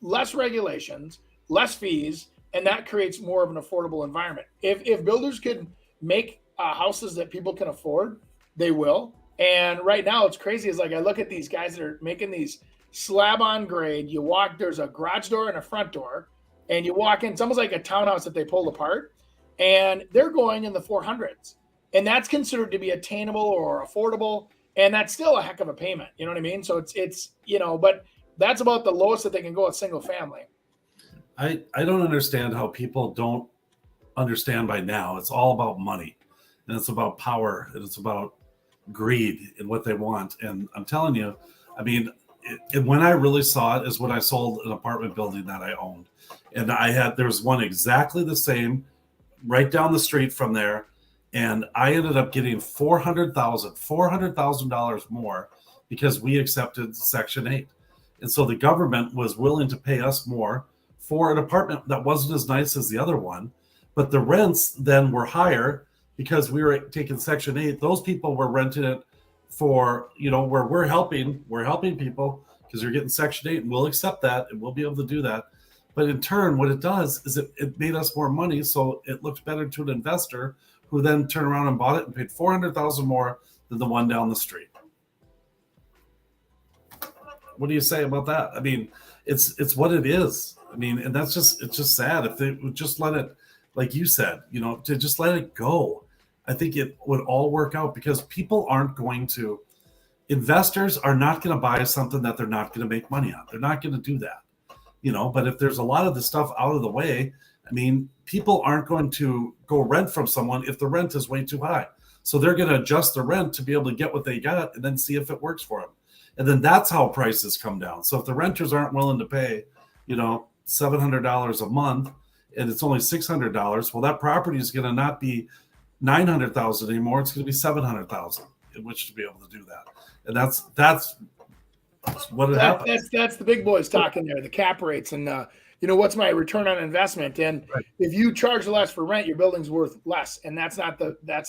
less regulations, less fees, and that creates more of an affordable environment. If builders could make houses that people can afford, they will. And right now it's crazy. It's like I look at these guys that are making these slab on grade. You walk, there's a garage door and a front door, and you walk in. It's almost like a townhouse that they pulled apart, and they're going in the 400s. And that's considered to be attainable or affordable. And that's still a heck of a payment. You know what I mean? So it's but that's about the lowest that they can go at single family. I don't understand how people don't understand by now. It's all about money, and it's about power, and it's about greed and what they want. And I'm telling you, I mean, when I really saw it is when I sold an apartment building that I owned. And there was one exactly the same right down the street from there. And I ended up getting $400,000 more because we accepted Section 8. And so the government was willing to pay us more for an apartment that wasn't as nice as the other one. But the rents then were higher because we were taking Section 8. Those people were renting it for, where we're helping people because you're getting Section 8, and we'll accept that and we'll be able to do that. But in turn, what it does is it made us more money. So it looked better to an investor who then turned around and bought it and paid $400,000 more than the one down the street. What do you say about that? I mean, it's what it is. I mean, and it's just sad. If they would just let it, like you said, to just let it go, I think it would all work out, because people investors are not going to buy something that they're not going to make money on. They're not going to do that, but if there's a lot of the stuff out of the way, I mean, people aren't going to go rent from someone if the rent is way too high. So they're going to adjust the rent to be able to get what they got and then see if it works for them. And then that's how prices come down. So if the renters aren't willing to pay, $700 a month and it's only $600, well, that property is going to not be $900,000 anymore. It's going to be $700,000 in which to be able to do that. And that's what it happens. That's the big boys talking there, the cap rates and what's my return on investment? And right. If you charge less for rent, your building's worth less, and that's not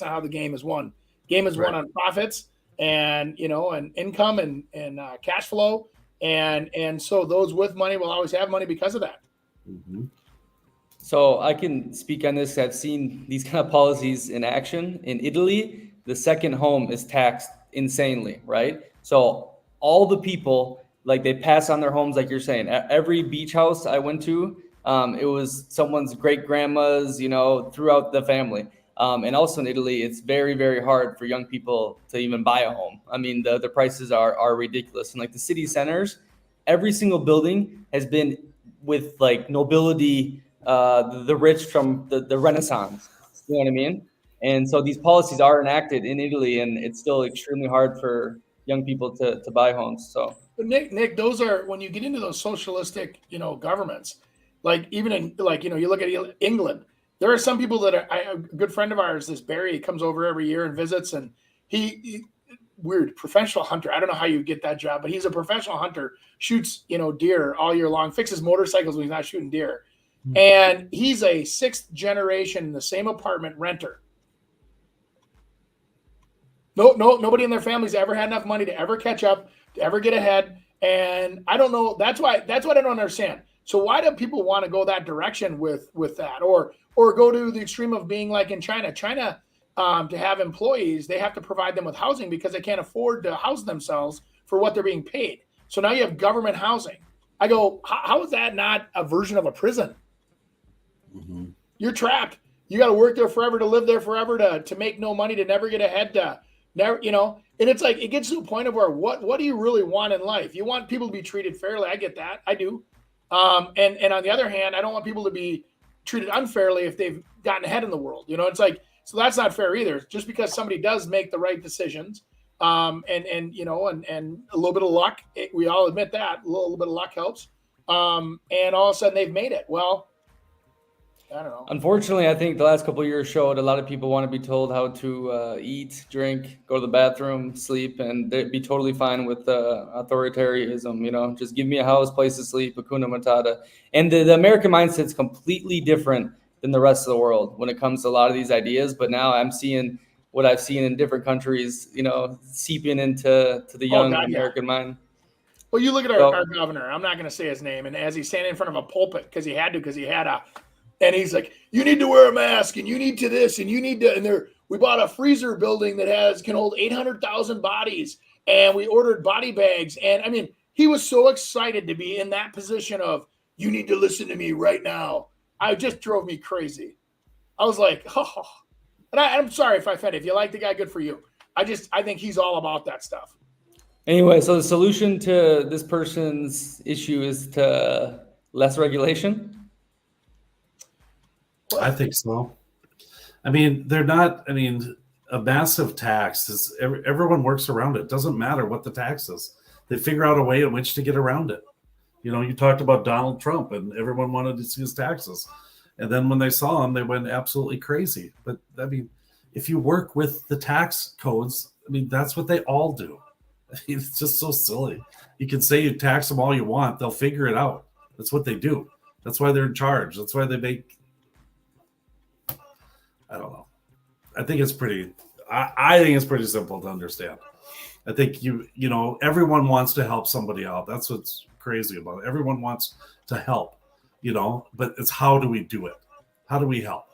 how the game is won. Game is won on profits and and income and cash flow, and so those with money will always have money because of that. Mm-hmm. So I can speak on this. I've seen these kind of policies in action. In Italy, the second home is taxed insanely, right? So all the people, like, they pass on their homes, like you're saying. Every beach house I went to, it was someone's great grandma's, throughout the family. And also in Italy, it's very, very hard for young people to even buy a home. I mean, the prices are ridiculous. And like the city centers, every single building has been with like nobility, the rich from the Renaissance. You know what I mean? And so these policies are enacted in Italy, and it's still extremely hard for young people to buy homes. So. But Nick, those are, when you get into those socialistic, governments, like even in you look at England, there are some people that a good friend of ours, this Barry, comes over every year and visits, and he weird professional hunter. I don't know how you get that job, but he's a professional hunter, shoots, deer all year long, fixes motorcycles when he's not shooting deer. Mm-hmm. And he's a 6th generation in the same apartment renter. Nobody in their family's ever had enough money to ever catch up, to ever get ahead. And I don't know. That's what I don't understand. So why do people want to go that direction with that, or go to the extreme of being like in China? China, to have employees, they have to provide them with housing because they can't afford to house themselves for what they're being paid. So now you have government housing. I go, how is that not a version of a prison? Mm-hmm. You're trapped. You got to work there forever, to live there forever, to make no money, to never get ahead, to Never, and it's like it gets to a point of where what do you really want in life? You want people to be treated fairly. I get that. I do. And on the other hand, I don't want people to be treated unfairly if they've gotten ahead in the world. It's like, so that's not fair either. Just because somebody does make the right decisions, and a little bit of luck, we all admit that a little bit of luck helps. And all of a sudden they've made it. Well, I don't know. Unfortunately, I think the last couple of years showed a lot of people want to be told how to eat, drink, go to the bathroom, sleep, and they'd be totally fine with authoritarianism. Just give me a house, place to sleep, Hakuna Matata. And the American mindset is completely different than the rest of the world when it comes to a lot of these ideas. But now I'm seeing what I've seen in different countries, seeping into the young American mind. Well, you look at our governor. I'm not going to say his name. And as he's standing in front of a pulpit, because he had and he's like, you need to wear a mask, and you need to this, and you need to, and we bought a freezer building that can hold 800,000 bodies, and we ordered body bags. And I mean, he was so excited to be in that position of, you need to listen to me right now. It just drove me crazy. I was like, oh, and I'm sorry if I offended. If you like the guy, good for you. I think he's all about that stuff. Anyway, so the solution to this person's issue is to less regulation? I think so. I mean, a massive tax is everyone works around it. It doesn't matter what the tax is. They figure out a way in which to get around it. You talked about Donald Trump, and everyone wanted to see his taxes. And then when they saw him, they went absolutely crazy. But I mean, if you work with the tax codes, that's what they all do. It's just so silly. You can say you tax them all you want. They'll figure it out. That's what they do. That's why they're in charge. That's why they make, I don't know. I think it's pretty simple to understand. I think everyone wants to help somebody out. That's what's crazy about it. Everyone wants to help, but it's how do we do it? How do we help,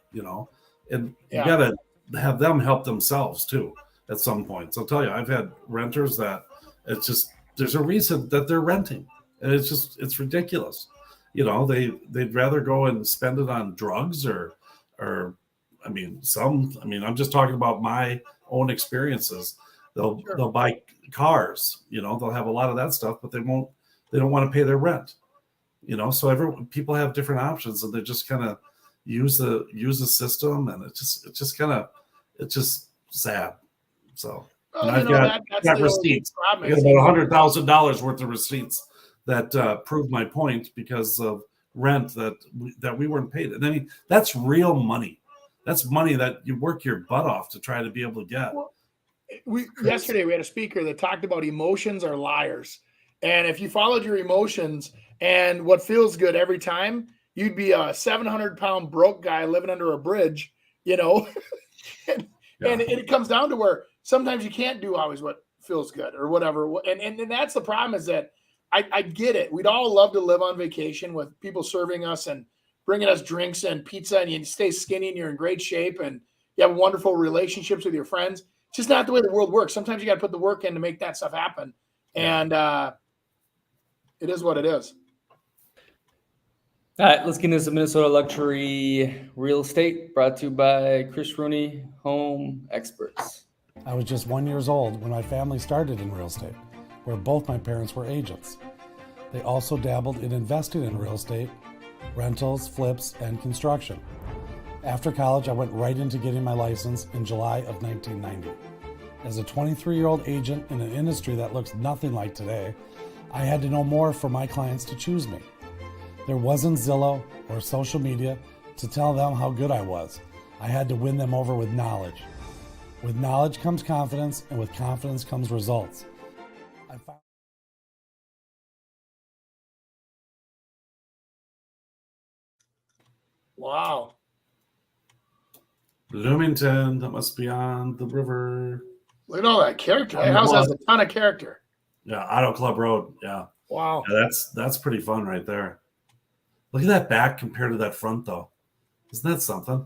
And you got to have them help themselves too at some point. So I'll tell you, I've had renters that there's a reason that they're renting, and it's ridiculous. They'd rather go and spend it on drugs or I'm just talking about my own experiences. They'll buy cars, they'll have a lot of that stuff, but they don't want to pay their rent, so people have different options, and they just kind of use the system, and it's just sad. So I've got receipts. I got about $100,000 worth of receipts that prove my point because of rent that we weren't paid. And that's real money. That's money that you work your butt off to try to be able to get. Well, yesterday we had a speaker that talked about emotions are liars. And if you followed your emotions and what feels good every time, you'd be a 700-pound broke guy living under a bridge, and it comes down to where sometimes you can't do always what feels good or whatever. And that's the problem, is that I get it. We'd all love to live on vacation with people serving us and bringing us drinks and pizza, and you stay skinny and you're in great shape and you have wonderful relationships with your friends. It's just not the way the world works. Sometimes you got to put the work in to make that stuff happen. And it is what it is. All right, let's get into some Minnesota luxury real estate, brought to you by Chris Rooney, Home Experts. I was just 1 year old when my family started in real estate, where both my parents were agents. They also dabbled in investing in real estate, rentals, flips, and construction. After college, I went right into getting my license in July of 1990. As a 23-year-old agent in an industry that looks nothing like today, I had to know more for my clients to choose me. There wasn't Zillow or social media to tell them how good I was. I had to win them over with knowledge. With knowledge comes confidence, and with confidence comes results. Wow. Bloomington, that must be on the river. Look at all that character. That house has a ton of character. Yeah, Auto Club Road. Yeah. Wow. Yeah, that's pretty fun right there. Look at that back compared to that front, though. Isn't that something?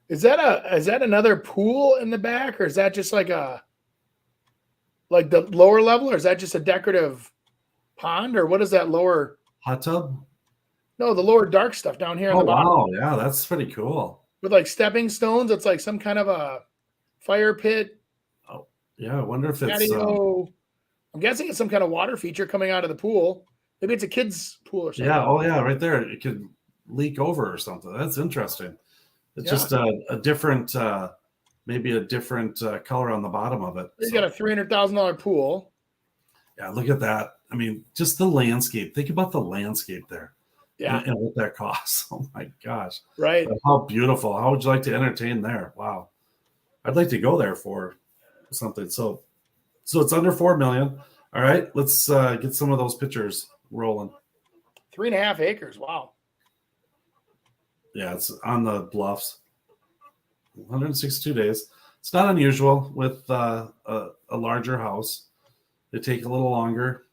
Is that another pool in the back, or is that just like the lower level, or is that just a decorative pond, or what is that lower hot tub? No, the lower dark stuff down here on the bottom. Wow, yeah, that's pretty cool. With like stepping stones, it's like some kind of a fire pit. Oh, Yeah, I wonder if it's patio. I'm guessing it's some kind of water feature coming out of the pool. Maybe it's a kid's pool or something. yeah, oh yeah, right there. It could leak over or something. That's interesting. It's just a different maybe a different color on the bottom of it. You got a $300,000 pool. Yeah, look at that. I mean, just the landscape. Think about the landscape there. Yeah. And what that costs. Oh my gosh. Right. But how beautiful. How would you like to entertain there? Wow. I'd like to go there for something. So it's under 4 million. All right, let's get some of those pictures rolling. 3.5 acres. Wow. Yeah, it's on the bluffs. 162 days. It's not unusual with a larger house. They take a little longer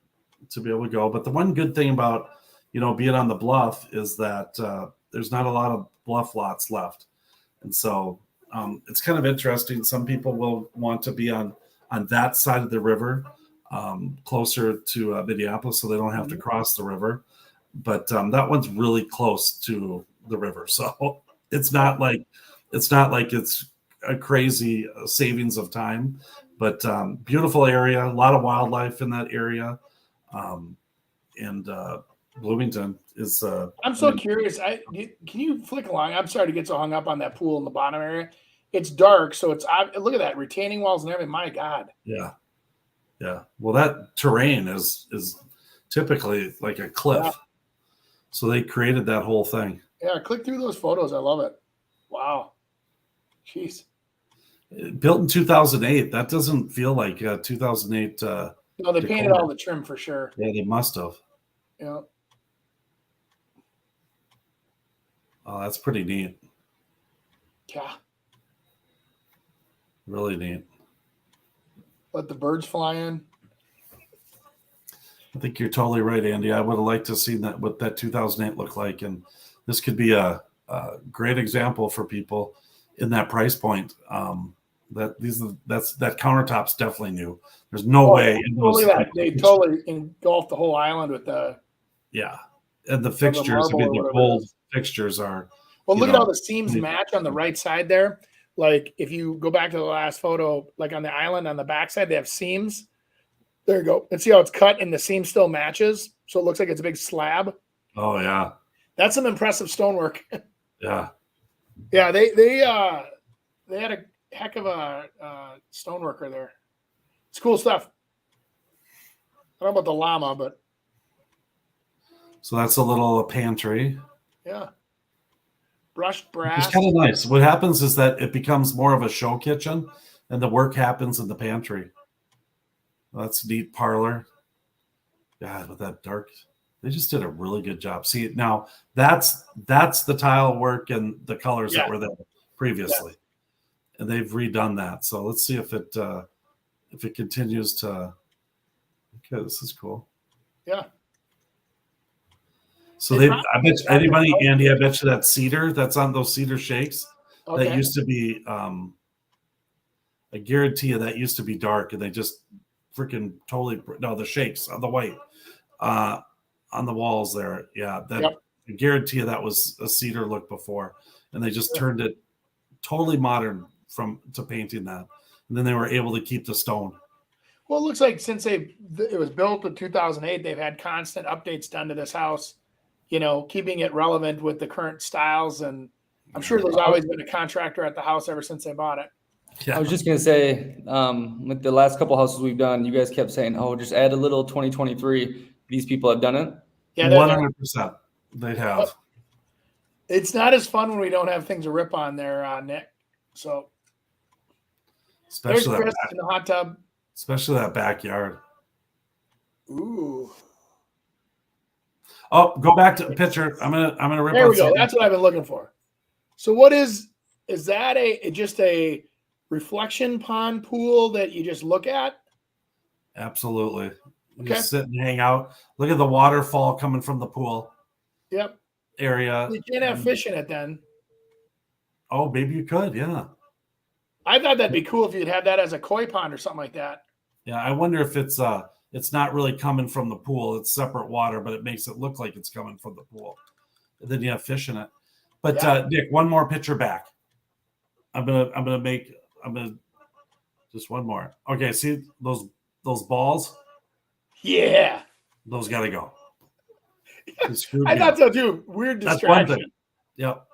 to be able to go. But the one good thing about, being on the bluff is that there's not a lot of bluff lots left. And so it's kind of interesting. Some people will want to be on that side of the river, closer to Minneapolis, so they don't have to cross the river. But that one's really close to the river. So it's not like it's a crazy savings of time, but beautiful area, a lot of wildlife in that area. And Bloomington is I'm so curious. Can you flick along? I'm sorry to get so hung up on that pool in the bottom area. It's dark, so look at that, retaining walls and everything. My God. Yeah. Well, that terrain is typically like a cliff. Yeah. So they created that whole thing. Yeah, click through those photos. I love it. Wow. Jeez. Built in 2008. That doesn't feel like 2008. No, they painted all the trim for sure. Yeah, they must have. Yeah. Oh, that's pretty neat. Yeah. Really neat. Let the birds fly in. I think you're totally right, Andy. I would have liked to have seen that what that 2008 looked like, and this could be a great example for people in that price point. That countertop's definitely new. There's no way. They totally engulfed the whole island with the. Yeah, and the fixtures. I mean, the gold fixtures are. Well, look at how the seams match on the right side there. Like if you go back to the last photo, like on the island on the backside, they have seams. There you go. And see how it's cut and the seam still matches. So it looks like it's a big slab. Oh yeah. That's some impressive stonework. Yeah. Yeah. They had a heck of a stoneworker there. It's cool stuff. I don't know about the llama, but. So that's a little pantry. Yeah. Brushed brass. It's kind of nice. What happens is that it becomes more of a show kitchen and the work happens in the pantry. That's a neat parlor. God, with that dark, they just did a really good job. See, now that's the tile work and the colors that were there previously. Yeah. And they've redone that. So let's see if it continues to. Okay, this is cool. Yeah. So I bet you, anybody, Andy, I bet you that cedar that's on those cedar shakes, that used to be, I guarantee you that used to be dark and they just freaking totally, no, the shakes on the white, on the walls there. Yeah. I guarantee you that was a cedar look before. And they just turned it totally modern to painting that. And then they were able to keep the stone. Well, it looks like since it was built in 2008, they've had constant updates done to this house. Keeping it relevant with the current styles. And I'm sure there's always been a contractor at the house ever since they bought it. Yeah. I was just going to say, with the last couple houses we've done, you guys kept saying, just add a little 2023. These people have done it. Yeah, 100%. They have. It's not as fun when we don't have things to rip on there, Nick. So, especially Chris in the hot tub. Especially that backyard. Ooh. Oh, go back to the picture. I'm gonna rip. There we go. That's what I've been looking for. So, what is that? Just a reflection pond pool that you just look at? Absolutely. You just sit and hang out. Look at the waterfall coming from the pool. Yep. Area. You can't have fish in it then. Oh, maybe you could. Yeah. I thought that'd be cool if you'd have that as a koi pond or something like that. Yeah, I wonder if it's not really coming from the pool. It's separate water, but it makes it look like it's coming from the pool. And then you have fish in it. But Nick, one more picture back. I'm gonna Just one more. Okay, see those balls? Yeah. Those got to go. I thought so too. Weird That's one thing. distraction. Yep.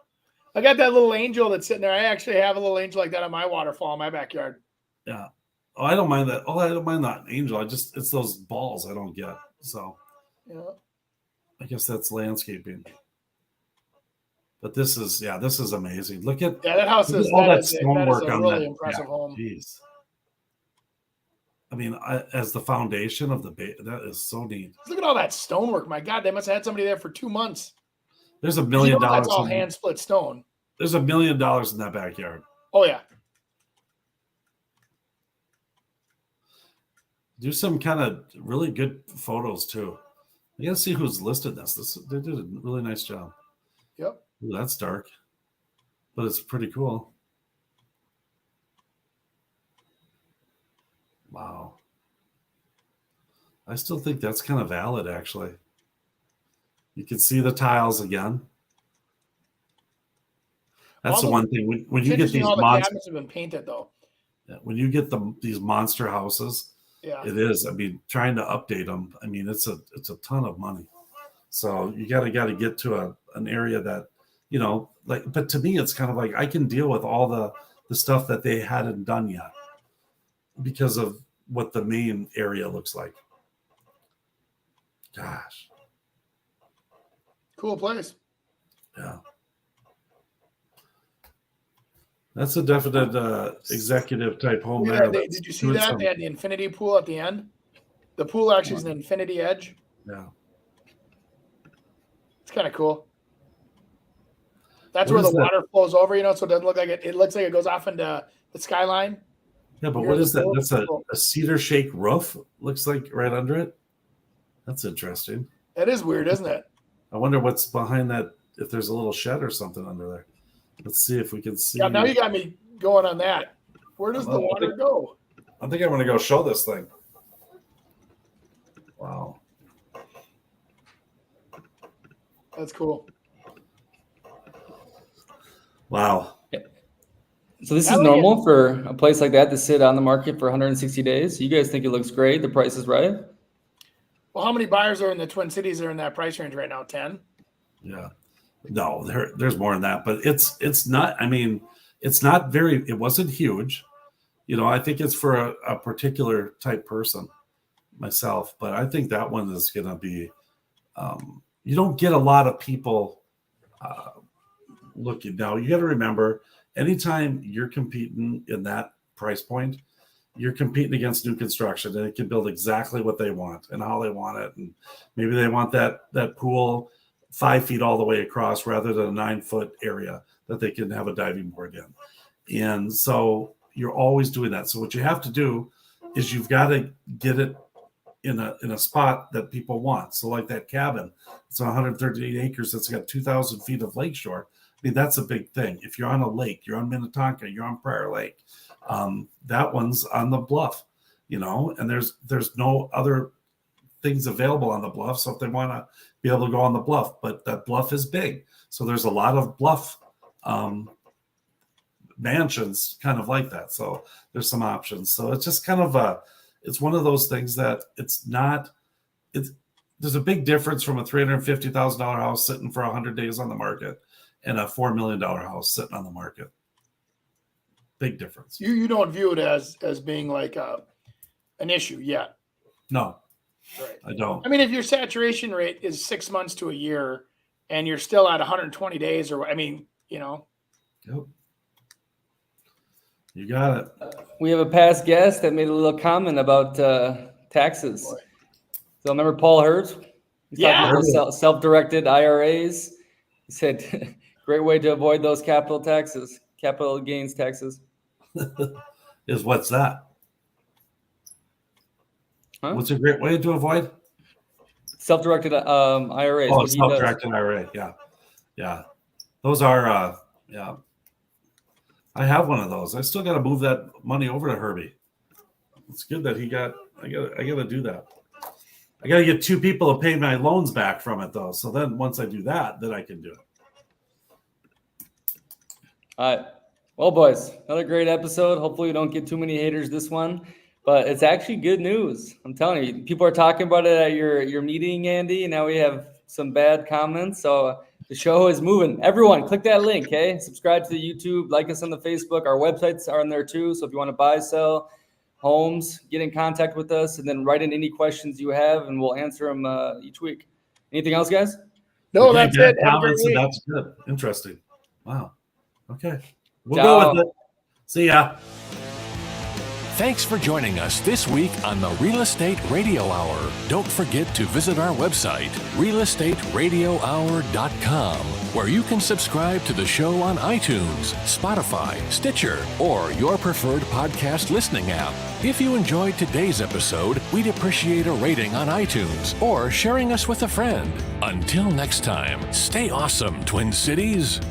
I got that little angel that's sitting there. I actually have a little angel like that on my waterfall in my backyard. Yeah. Oh, I don't mind that. Oh, I don't mind that angel. It's those balls I don't get. So Yeah. I guess that's landscaping. But this is amazing. Look at that house is all that is stonework a on really that. impressive home. Jeez. I mean, as the foundation of the that is so neat. Look at all that stonework. My God, they must have had somebody there for 2 months. There's $1 million. That's all hand split stone. There's $1 million in that backyard. Oh yeah. Do some kind of really good photos too. I gotta see who's listed this. They did a really nice job. Yep. Ooh, that's dark, but it's pretty cool. Wow. I still think that's kind of valid, actually. You can see the tiles again. That's the one thing. When you get these all the monsters, cabinets have been painted though. when you get these monster houses, Yeah. it is. I mean, trying to update them. I mean, it's a ton of money. So you got to get to an area that, like. But to me, it's kind of like I can deal with all the stuff that they hadn't done yet because of what the main area looks like. Gosh. Cool place. Yeah. That's a definite executive type home there. Did you see that? They had the infinity pool at the end. The pool actually is an infinity edge. Yeah. It's kind of cool. That's where the water flows over, so it doesn't look like it looks like it goes off into the skyline. Yeah, but what is that? That's a cedar shake roof, looks like, right under it. That's interesting. That is weird, isn't it? I wonder what's behind that, if there's a little shed or something under there. Let's see if we can see. Yeah, now you got me going on that. Where does the water go? I think I'm going to go show this thing. Wow. That's cool. Wow. So this is normal for a place like that to sit on the market for 160 days. You guys think it looks great? The price is right? Well, how many buyers are in the Twin Cities that are in that price range right now? 10? Yeah. No, there's more than that, but it's not. I mean, it's not very. It wasn't huge. I think it's for a particular type person, myself. But I think that one is going to be. You don't get a lot of people looking. Now you got to remember, anytime you're competing in that price point, you're competing against new construction, and it can build exactly what they want and how they want it, and maybe they want that pool 5 feet all the way across rather than a 9-foot area that they can have a diving board in. And so you're always doing that. So what you have to do is you've got to get it in a spot that people want. So like that cabin, it's 138 acres. That's got 2,000 feet of lakeshore. I mean, that's a big thing. If you're on a lake, you're on Minnetonka, you're on Prior Lake, that one's on the bluff, and there's no other things available on the bluff. So if they want to be able to go on the bluff, but that bluff is big. So there's a lot of bluff mansions kind of like that. So there's some options. So it's just kind of it's one of those things that there's a big difference from a $350,000 house sitting for 100 days on the market and a $4 million house sitting on the market. Big difference. You don't view it as being like an issue yet. No. Right. I don't. I mean, if your saturation rate is 6 months to a year and you're still at 120 days Yep. You got it. We have a past guest that made a little comment about taxes. So remember Paul Hurt? He's talking about self-directed IRAs. He said, great way to avoid those capital gains taxes. What's that? Huh? What's a great way to avoid? Self-directed IRAs. Oh, self-directed IRA. Yeah. Those are, I have one of those. I still got to move that money over to Herbie. It's good that I got to do that. I got to get 2 people to pay my loans back from it, though. So then once I do that, then I can do it. All right. Well, boys, another great episode. Hopefully we don't get too many haters this one, but it's actually good news. I'm telling you, people are talking about it at your meeting, Andy, and now we have some bad comments. So the show is moving. Everyone, click that link, okay? Subscribe to the YouTube, like us on the Facebook. Our websites are on there too. So if you want to buy, sell homes, get in contact with us, and then write in any questions you have, and we'll answer them each week. Anything else, guys? No, that's it. Have a great Comments, and week. that's good. Interesting. Wow. Okay. We'll go with it. See ya. Thanks for joining us this week on the Real Estate Radio Hour. Don't forget to visit our website, realestateradiohour.com, where you can subscribe to the show on iTunes, Spotify, Stitcher, or your preferred podcast listening app. If you enjoyed today's episode, we'd appreciate a rating on iTunes or sharing us with a friend. Until next time, stay awesome, Twin Cities.